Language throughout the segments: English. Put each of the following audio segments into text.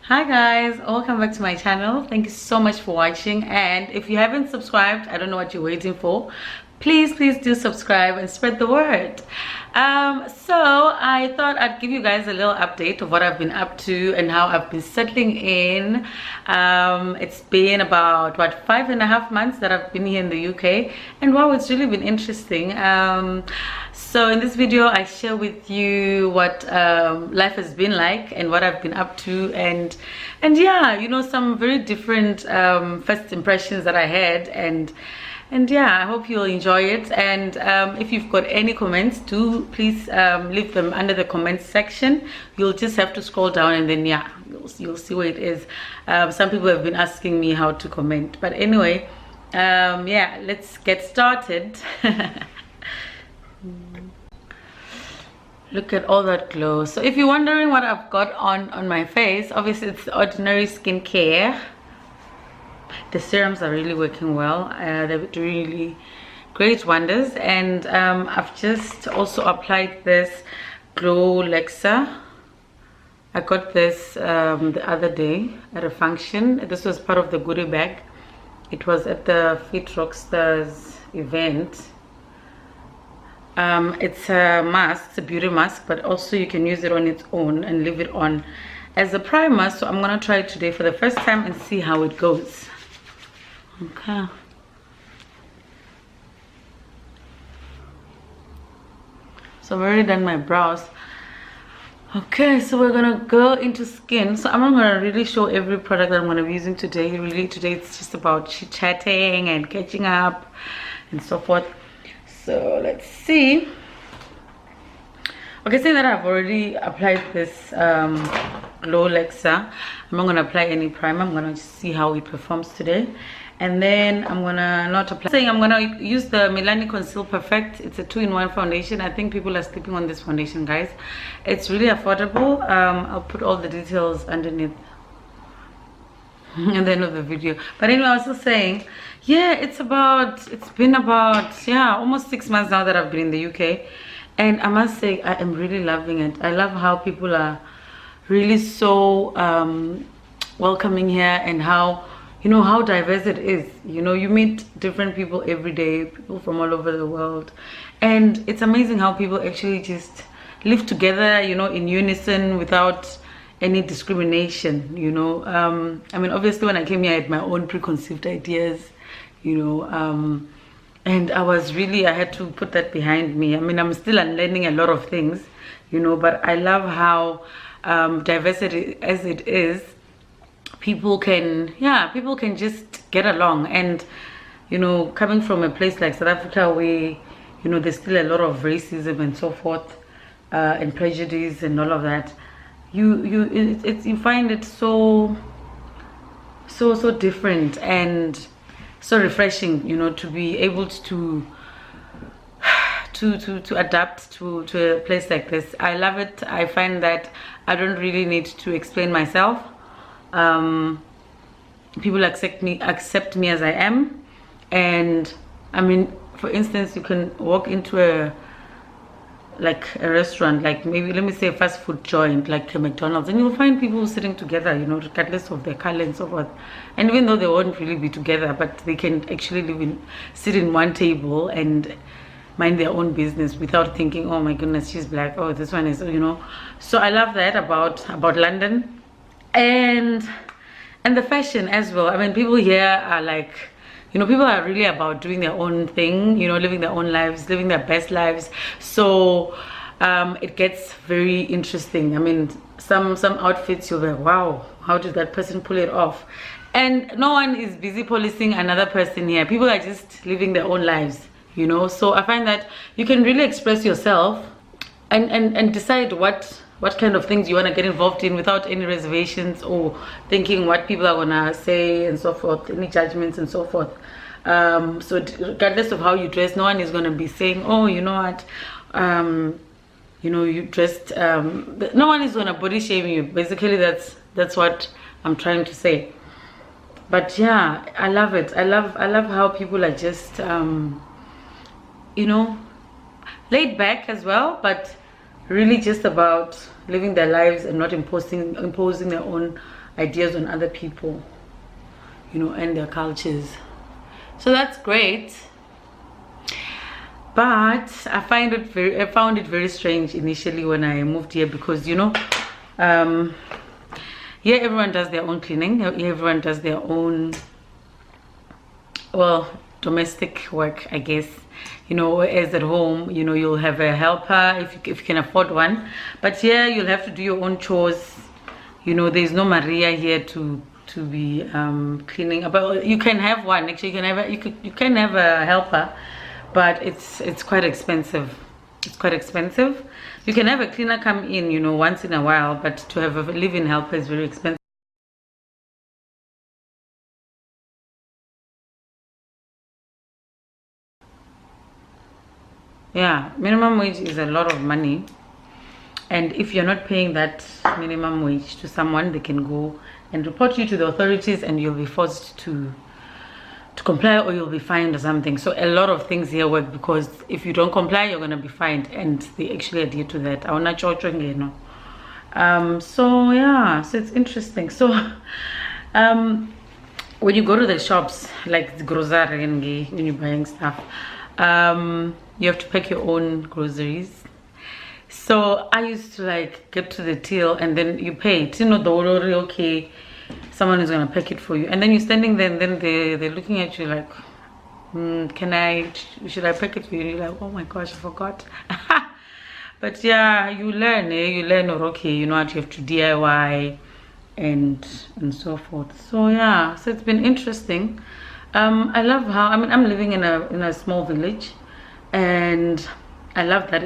Hi guys, welcome back to my channel. Thank you so much for watching, and if you haven't subscribed, I don't know what you're waiting for. Please do subscribe and spread the word. So I thought I'd give you guys a little update of what I've been up to and how I've been settling in. It's been about 5.5 months that I've been here in the UK, and wow, it's really been interesting. So in this video I share with you what life has been like and what I've been up to, and yeah, you know, some very different first impressions that I had, and yeah, I hope you'll enjoy it. And if you've got any comments, do please leave them under the comments section. You'll just have to scroll down, and then yeah, you'll see where it is. Some people have been asking me how to comment, but anyway, yeah, let's get started. Look at all that glow. So if you're wondering what I've got on my face, obviously it's ordinary skincare. The serums are really working well. They're doing really great wonders. And I've just also applied this glow lexer. I got this the other day at a function. This was part of the goodie bag. It was at the Fit Rockstars event. It's a mask, it's a beauty mask, but also you can use it on its own and leave it on as a primer. So I'm gonna try it today for the first time and see how it goes. Okay. So I've already done my brows. Okay, so we're gonna go into skin. So I'm not gonna really show every product that I'm gonna be using today. Really, today it's just about chit-chatting and catching up and so forth. So let's see. Okay, say that I've already applied this glow lexer. I'm not gonna apply any primer. I'm gonna just see how it performs today, and then I'm gonna not apply. I'm gonna use the Milani Conceal Perfect. It's a 2-in-1 foundation. I think people are sleeping on this foundation, guys. It's really affordable. I'll put all the details underneath at the end of the video. But anyway, I was just saying, yeah, it's been about, yeah, almost 6 months now that I've been in the UK, and I must say I am really loving it. I love how people are really so welcoming here, and how, you know, how diverse it is. You know, you meet different people every day, people from all over the world, and it's amazing how people actually just live together, you know, in unison without any discrimination, you know. I mean, obviously when I came here I had my own preconceived ideas, you know, and I had to put that behind me. I mean, I'm still unlearning a lot of things, you know, but I love how diverse as it is, people can just get along. And you know, coming from a place like South Africa where, you know, there's still a lot of racism and so forth, and prejudice and all of that, you find it so different and so refreshing, you know, to be able to adapt to a place like this. I love it. I find that I don't really need to explain myself. People accept me as I am. And I mean, for instance, you can walk into a restaurant, like maybe, let me say, a fast food joint like a McDonald's, and you'll find people sitting together, you know, regardless of their color and so forth. And even though they won't really be together, but they can actually sit in one table and mind their own business without thinking, oh my goodness, she's black, oh this one is, you know. So I love that about London, and the fashion as well. I mean, people here are like, you know, people are really about doing their own thing, you know, living their own lives, living their best lives. So it gets very interesting. I mean, some outfits you'll be like, wow, how did that person pull it off? And no one is busy policing another person here. People are just living their own lives, you know. So I find that you can really express yourself and decide what kind of things you want to get involved in without any reservations or thinking what people are gonna say and so forth, any judgments and so forth. So regardless of how you dress, no one is gonna be saying, oh, you know what, you know, you dressed, no one is gonna body shame you. Basically, that's what I'm trying to say. But yeah, I love it. I love how people are just you know, laid back as well, but really just about living their lives and not imposing their own ideas on other people, you know, and their cultures. So that's great. But I found it very strange initially when I moved here, because you know, here everyone does their own cleaning, everyone does their own, well, domestic work, I guess, you know. As at home, you know, you'll have a helper if you can afford one, but here you'll have to do your own chores, you know. There's no Maria here to be cleaning. But you can have one, actually. You can have a helper, but it's quite expensive. It's quite expensive. You can have a cleaner come in, you know, once in a while, but to have a live-in helper is very expensive. Yeah, minimum wage is a lot of money, and if you're not paying that minimum wage to someone, they can go and report you to the authorities, and you'll be forced to comply, or you'll be fined or something. So a lot of things here work, because if you don't comply, you're going to be fined, and they actually adhere to that. So yeah, so it's interesting. So when you go to the shops, like the grocery, when you're buying stuff, you have to pack your own groceries. So I used to like get to the till, and then you pay it, you know, the order, okay, someone is gonna pack it for you, and then you're standing there, and then they're looking at you like, should I pack it for you? And you're like, oh my gosh, I forgot. But yeah, you learn, or okay, you know what, you have to DIY and so forth. So yeah, so it's been interesting. I love how, I mean, I'm living in a small village, and I love that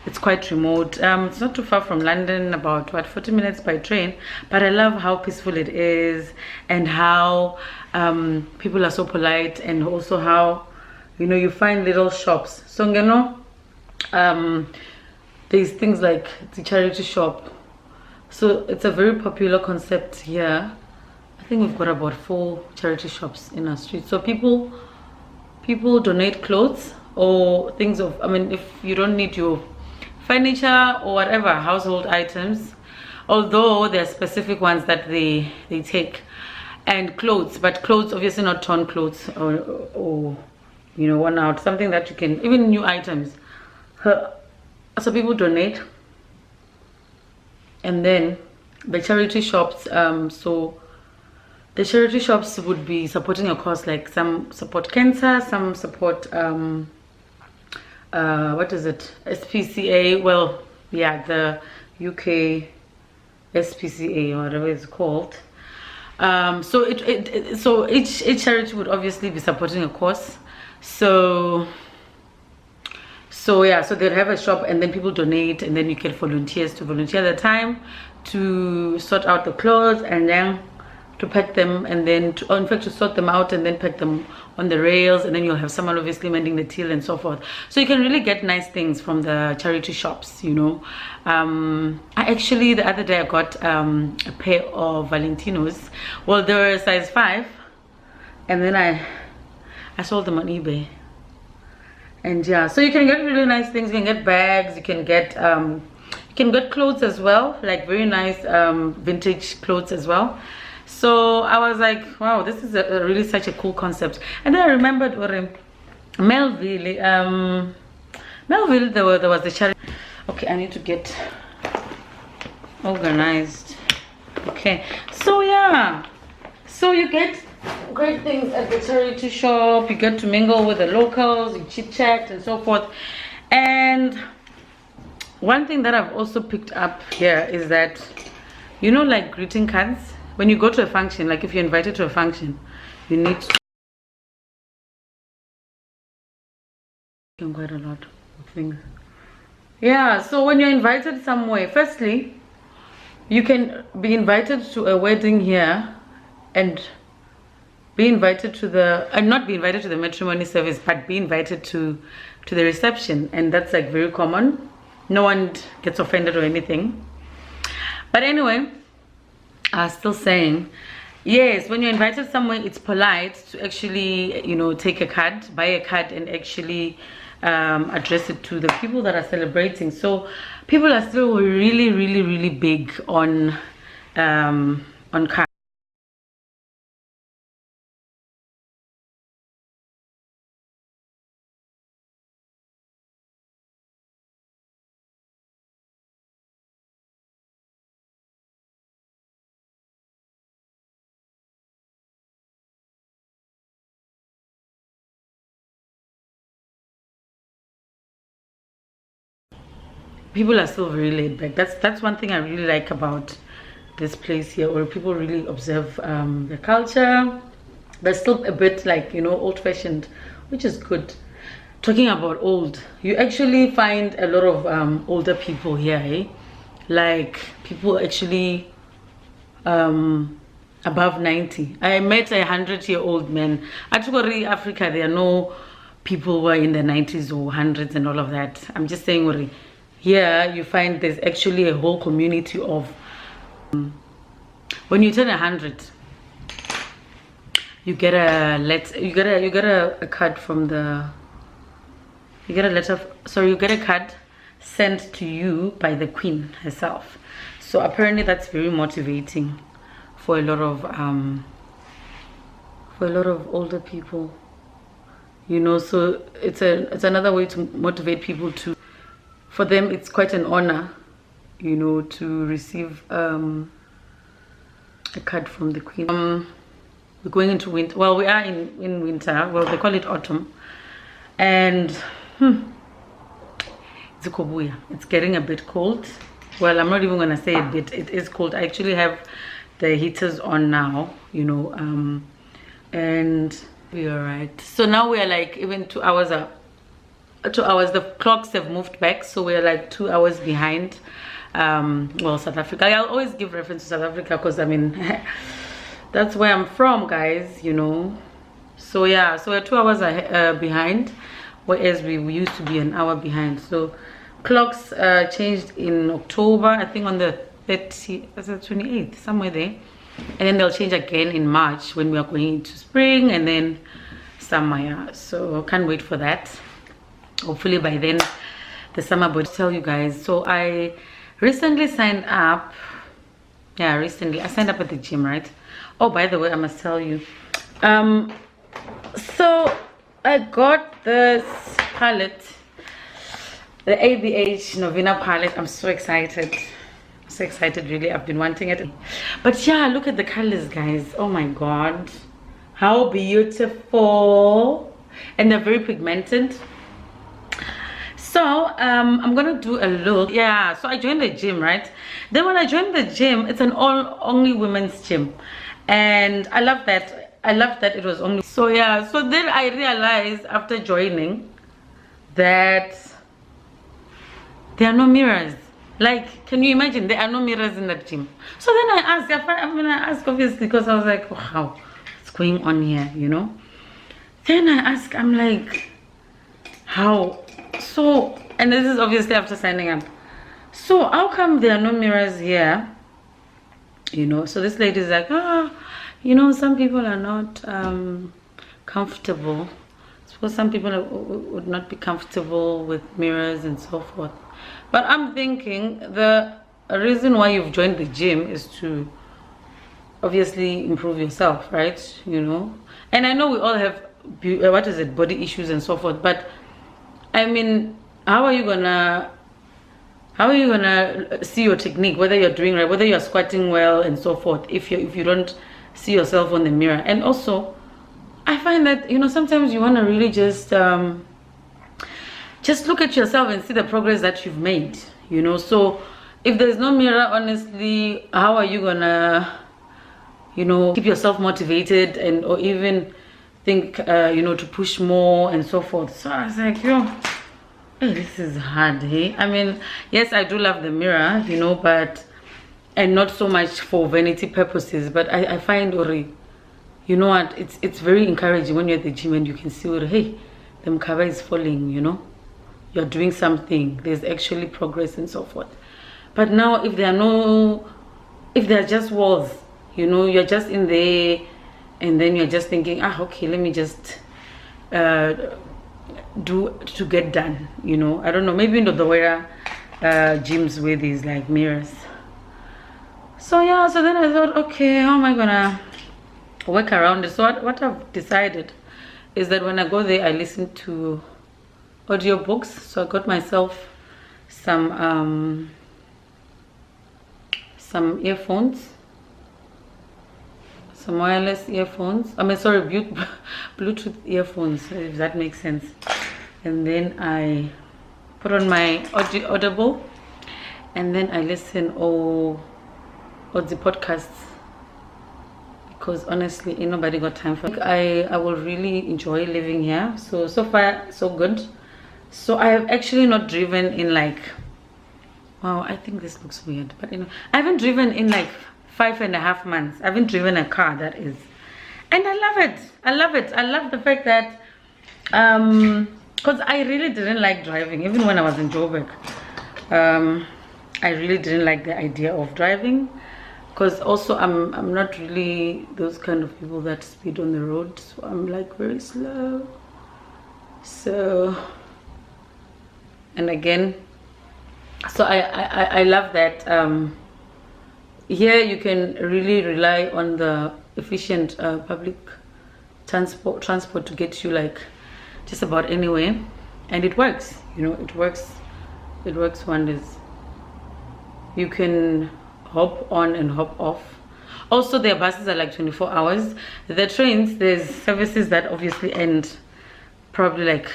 it's quite remote. It's not too far from London, about 40 minutes by train, but I love how peaceful it is, and how people are so polite, and also how, you know, you find little shops. So you know, there's things like the charity shop. So it's a very popular concept here. I think we've got about 4 charity shops in our street. So people donate clothes or things of, I mean, if you don't need your furniture or whatever, household items, although there are specific ones that they take, and clothes, but clothes, obviously not torn clothes, or you know, worn out, something that you can, even new items. So people donate, and then the charity shops, so the charity shops would be supporting a cause, like some support cancer, some support what is it, SPCA, well, yeah, the UK SPCA, or whatever it's called. So each charity would obviously be supporting a cause. So yeah, so they'll have a shop, and then people donate, and then you get volunteers to volunteer the time to sort out the clothes, and then to pack them, and then to sort them out, and then pack them on the rails, and then you'll have someone obviously mending the till and so forth. So you can really get nice things from the charity shops, you know. I actually, the other day, I got a pair of Valentinos. Well, they were a size 5, and then I sold them on eBay. And yeah, so you can get really nice things. You can get bags, you can get clothes as well, like very nice vintage clothes as well. So I was like, wow, this is really such a cool concept. And then I remembered, Melville, there was the charity. Okay, I need to get organized. Okay, so yeah, so you get great things at the charity shop. You get to mingle with the locals, you chit chat and so forth. And one thing that I've also picked up here is that, you know, like greeting cards, when you go to a function, like if you're invited to a function, you need to quite a lot of things. Yeah, so when you're invited somewhere, firstly, you can be invited to a wedding here and be invited to the, not be invited to the matrimony service, but be invited to the reception, and that's like very common. No one gets offended or anything. But anyway, I was still saying, yes, when you're invited somewhere, it's polite to actually, you know, take a card, buy a card, and actually address it to the people that are celebrating. So people are still really, really, really big on cars. People are still very laid back. That's one thing I really like about this place here, where people really observe the culture. They're still a bit like, you know, old-fashioned, which is good. Talking about old, you actually find a lot of older people here, eh? Like people actually above 90. I met a 100-year-old man. Actually, Africa, there are no people who are in the 90s or 100s and all of that. I'm just saying, Uri, here you find there's actually a whole community of when you turn 100, you get a card from the, you get a letter, sorry, you get a card sent to you by the queen herself. So apparently that's very motivating for a lot of older people, you know. So it's another way to motivate people to, for them it's quite an honor, you know, to receive a card from the queen. We're going into winter. Well, we are in winter. Well, they call it autumn, and it's getting a bit cold. Well, I'm not even gonna say a bit, it is cold. I actually have the heaters on now, you know, and we're alright. So now we are like even 2 hours up. 2 hours, the clocks have moved back, so we're like 2 hours behind. Well, South Africa, I'll always give reference to South Africa because I mean that's where I'm from, guys, you know. So yeah, so we're 2 hours behind, whereas we used to be an hour behind. So clocks changed in October, I think on the 28th, somewhere there, and then they'll change again in March when we are going into spring and then summer. Yeah, so can't wait for that. Hopefully by then the summer. But tell you guys, so I recently signed up. Yeah, recently I signed up at the gym, right? Oh, by the way, I must tell you, so I got this palette, the ABH Norvina palette. I'm so excited, so excited, really. I've been wanting it. But yeah, look at the colors, guys. Oh my god, how beautiful. And they're very pigmented. So I'm gonna do a look. Yeah, so I joined the gym, right? Then when I joined the gym, it's an only women's gym, and I love that. I love that it was only. So yeah, so then I realized after joining that there are no mirrors. Like, can you imagine? There are no mirrors in that gym. So then I asked, I asked obviously, because I was like, wow, what's going on here, you know? Then I asked, I'm like, how? So, and this is obviously after signing up. So how come there are no mirrors here? You know, so this lady is like, you know, some people are not comfortable. Suppose some people would not be comfortable with mirrors and so forth. But I'm thinking the reason why you've joined the gym is to obviously improve yourself, right? You know, and I know we all have body issues and so forth, but I mean, how are you gonna see your technique, whether you're doing right, whether you're squatting well and so forth, if you don't see yourself on the mirror? And also I find that, you know, sometimes you want to really just look at yourself and see the progress that you've made, you know. So if there's no mirror, honestly, how are you gonna, you know, keep yourself motivated and or even think you know, to push more and so forth? So I was like, yo, hey, this is hard, hey? I mean, yes, I do love the mirror, you know, but, and not so much for vanity purposes, but I find, Ori, you know what, it's very encouraging when you're at the gym and you can see, Ori, hey, the mkaba is falling, you know, you're doing something, there's actually progress and so forth. But now if there are just walls, you know, you're just in there, and then you're just thinking, okay, let me just to get done, you know. I don't know, maybe the way gyms with these like mirrors. So yeah, so then I thought, okay, how am I gonna work around it? So what I've decided is that when I go there, I listen to audiobooks. So I got myself some earphones, some wireless earphones. I mean, sorry, Bluetooth earphones, if that makes sense. And then I put on my Audible, and then I listen all the podcasts, because honestly, ain't nobody got time for it. I will really enjoy living here. So far so good. So I have actually not driven in like, wow, I think this looks weird, but you know, I haven't driven in like 5.5 months. I haven't driven a car, that is, and I love it. I love the fact that because I really didn't like driving even when I was in Joburg. I really didn't like the idea of driving, because also I'm not really those kind of people that speed on the road, so I'm like very slow. So, and again, so I love that here you can really rely on the efficient public transport to get you like just about anywhere, and it works, you know. It works wonders. You can hop on and hop off. Also, their buses are like 24 hours. The trains, there's services that obviously end probably like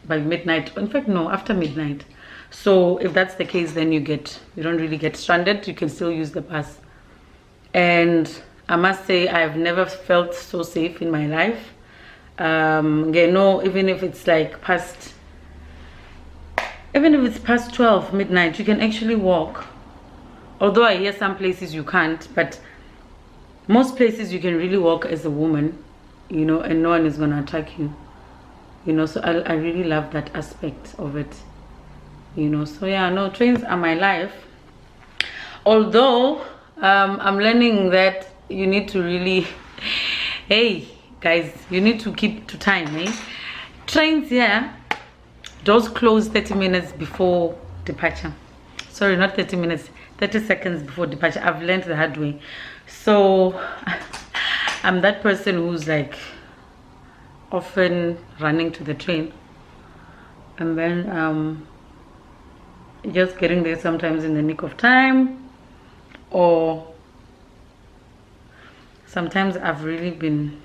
by midnight. In fact, no, after midnight. So if that's the case, then you don't really get stranded. You can still use the bus. And I must say, I've never felt so safe in my life. You know, even if it's past 12 midnight, you can actually walk. Although I hear some places you can't, but most places you can really walk as a woman, you know, and no one is gonna attack you, you know. So I really love that aspect of it, you know. So yeah, no, trains are my life. Although I'm learning that you need to really hey guys, you need to keep to time, eh? Trains, yeah, doors close 30 minutes before departure. Sorry, not 30 minutes, 30 seconds before departure. I've learned the hard way. So I'm that person who's like often running to the train, and then just getting there sometimes in the nick of time, or sometimes I've really been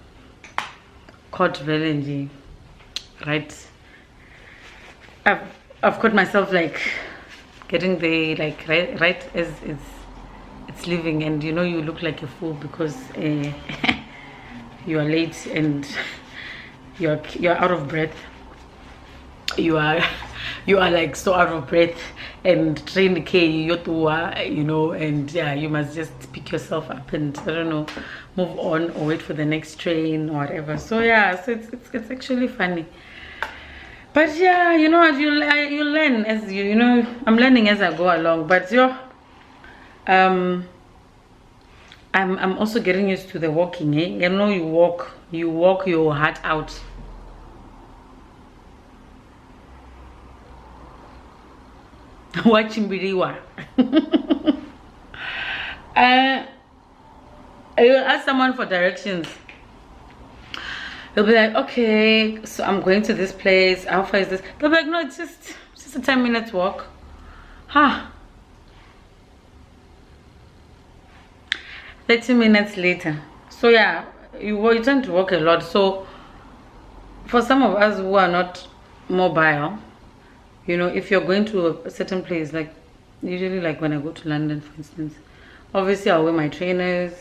caught valiantly, right? I've caught myself like getting there like right as it's leaving, and you know, you look like a fool because you are late and you're out of breath. You are like so out of breath, and train K, you know, and yeah, you must just pick yourself up and, I don't know, move on or wait for the next train or whatever. So yeah, so it's actually funny. But yeah, you know what, you learn as you know, I'm learning as I go along. But I'm also getting used to the walking, eh? You know, you walk your heart out. Watching Biliwa. You'll ask someone for directions. They'll be like, okay, so I'm going to this place. How far is this? They'll be like, no, it's just a 10-minute walk. 30 minutes later. So yeah, you tend to walk a lot. So for some of us who are not mobile, you know, if you're going to a certain place, like usually like when I go to London, for instance, obviously I'll wear my trainers,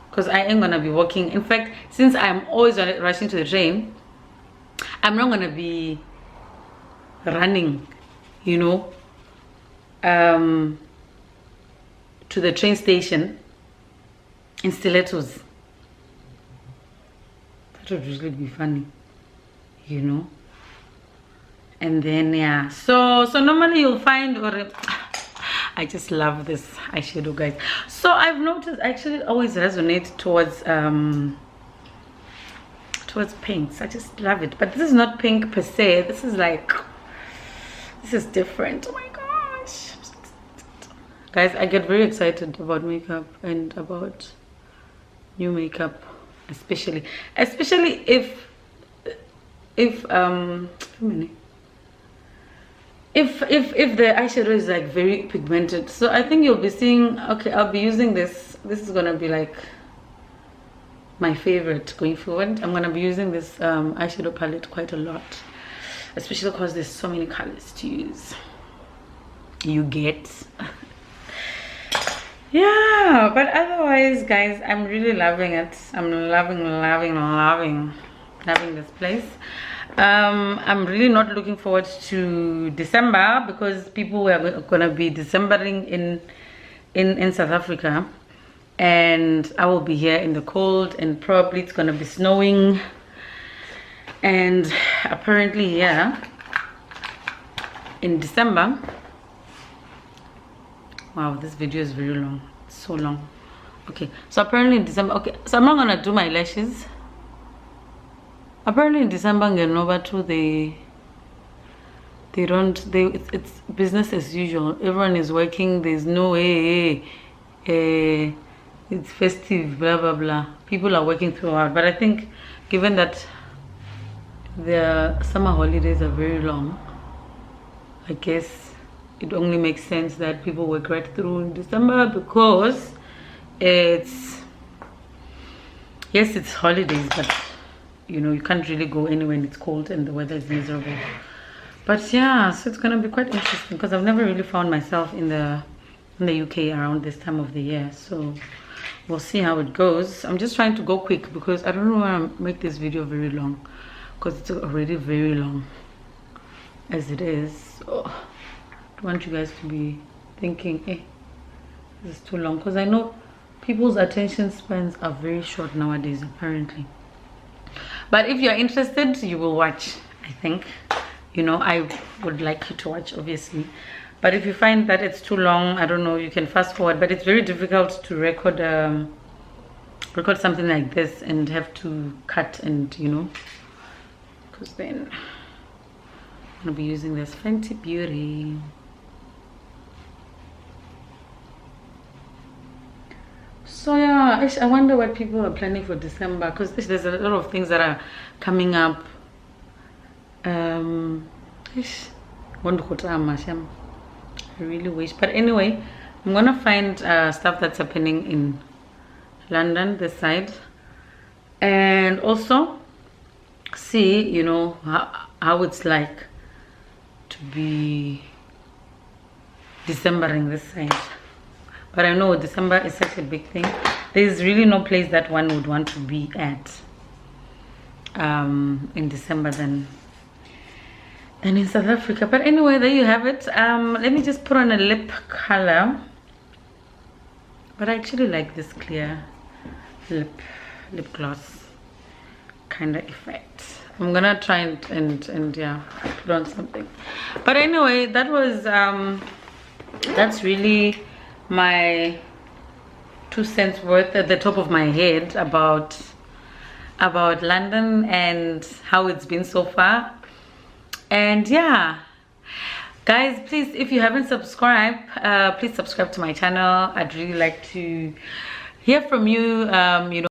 because I ain't gonna be walking. In fact, since I'm always rushing to the train, I'm not gonna be running, you know, to the train station in stilettos. That would really be funny, you know. And then yeah, so normally you'll find, or I just love this eyeshadow, guys. So I've noticed I actually always resonate towards towards pinks. I just love it. But this is not pink per se. This is like, this is different. Oh my gosh. Guys, I get very excited about makeup and about new makeup, especially if the eyeshadow is like very pigmented. So I think you'll be seeing, okay, I'll be using this. This is gonna be like my favorite going forward. I'm gonna be using this eyeshadow palette quite a lot, especially because there's so many colors to use. You get yeah, but otherwise, guys, I'm really loving it. I'm loving this place. I'm really not looking forward to December because people were gonna be Decembering in South Africa, and I will be here in the cold, and probably it's gonna be snowing. And apparently, yeah, in December. Wow, this video is very long. It's so long. Okay, so apparently in December, okay, so I'm not gonna do my lashes. Apparently in December, it's business as usual. Everyone is working. There's no way it's festive, blah blah blah. People are working throughout, but I think given that the summer holidays are very long, I guess it only makes sense that people work right through in December, because it's holidays, but you know, you can't really go anywhere and it's cold and the weather is miserable. But yeah, so it's gonna be quite interesting because I've never really found myself in the UK around this time of the year. So we'll see how it goes. I'm just trying to go quick because I don't want to make this video very long, because it's already very long as it is. So I want you guys to be thinking, this is too long, because I know people's attention spans are very short nowadays apparently. But if you're interested, you will watch. I think, you know, I would like you to watch, obviously. But if you find that it's too long, I don't know, you can fast forward. But it's very difficult to record something like this and have to cut, and you know, because then I'm gonna be using this Fenty Beauty. So yeah, I wonder what people are planning for December, because there's a lot of things that are coming up. I really wish, but anyway, I'm gonna find stuff that's happening in London this side, and also see, you know, how it's like to be Decembering this side. But I know December is such a big thing. There's really no place that one would want to be at in December than in South Africa. But anyway, there you have it. Let me just put on a lip color. But I actually like this clear lip gloss kind of effect. I'm gonna try and yeah, put on something. But anyway, that was that's really my 2 cents worth at the top of my head about London and how it's been so far. And yeah, guys, please, if you haven't subscribed, please subscribe to my channel. I'd really like to hear from you. You know,